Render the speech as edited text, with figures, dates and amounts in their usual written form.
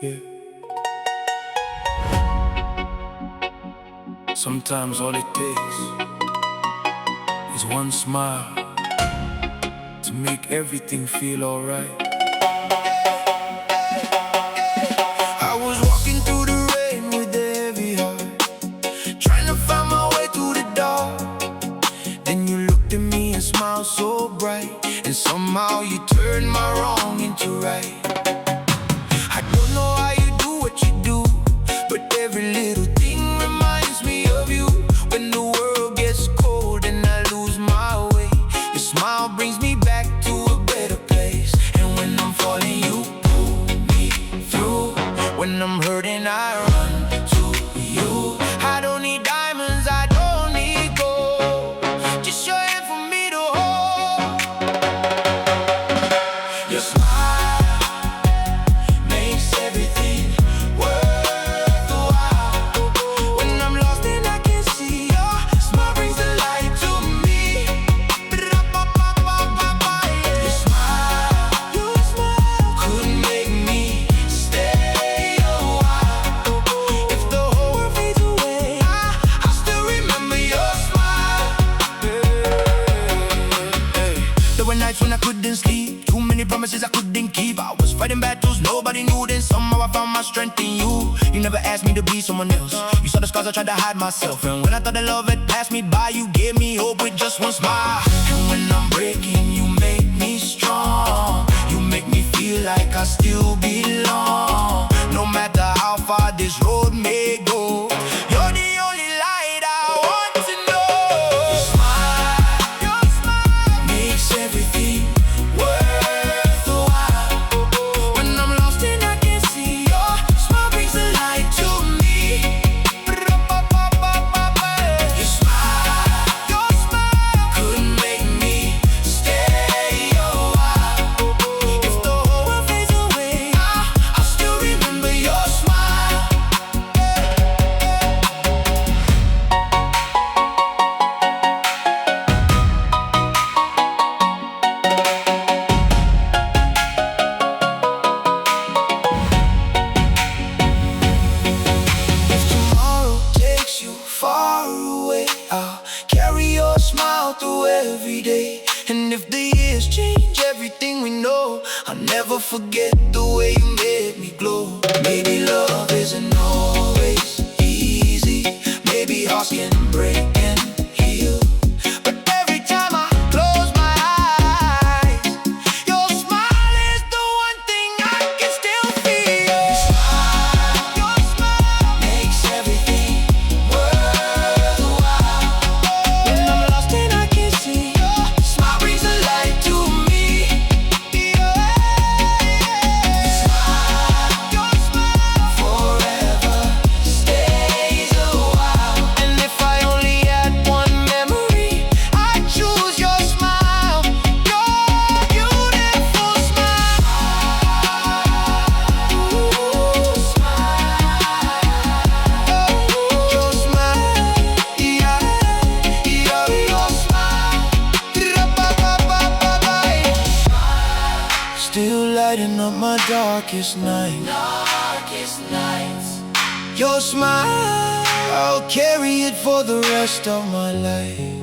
Yeah. Sometimes all it takes is one smile to make everything feel alright. I was walking through the rain with a heavy heart, trying to find my way through the dark. Then you looked at me and smiled so bright, and somehow you turned my wrong into right. I don't know how you do what you do, but every little thing reminds me of you. When the world gets cold and I lose my way, your smile brings me back to a better place. And when I'm falling, you pull me through. When I'm hurting, I run to you. I don't need diamonds, I don't need gold, just your hand for me to hold. Your smile makes everything worthwhile. When I'm lost and I can't see, your smile brings the light to me. Your smile could make me stay a while. If the whole world fades away, I'll still remember your smile. There were nights when I couldn't sleep, too many promises I couldn't keep. I was fighting battles nobody knew, then somehow I found my strength in you. You never asked me to be someone else. You saw the scars I tried to hide myself, and when I thought that love had passed me by, you gave me hope with just one smile. And when I'm breaking, you make me strong. You make me feel like I still belong. No matter how far this road may go, you're the only light I want to know. Your smile makes everything worthwhile. When I'm lost and I can't see, your smile brings the light to me. Your smile could make me stay a while. If the whole world fades away, I'll still remember your smile. If tomorrow takes you far away, I'll carry your smile through every day. And if the years change everything we know, I'll never forget the way you made me glow. Maybe love isn't always easy, maybe hearts can break and heal, but every time I close my eyes, your smile is the one thing I can still feel. Your smile makes everything worthwhile. When I'm lost and I can't see, your smile brings the light to me. Your smile forever stays a while. And if I only had one memory, I'd choose your smile, your beautiful smile. Your smile, yeah, your smile. Still lighting up my darkest night. Your smile, I'll carry it for the rest of my life.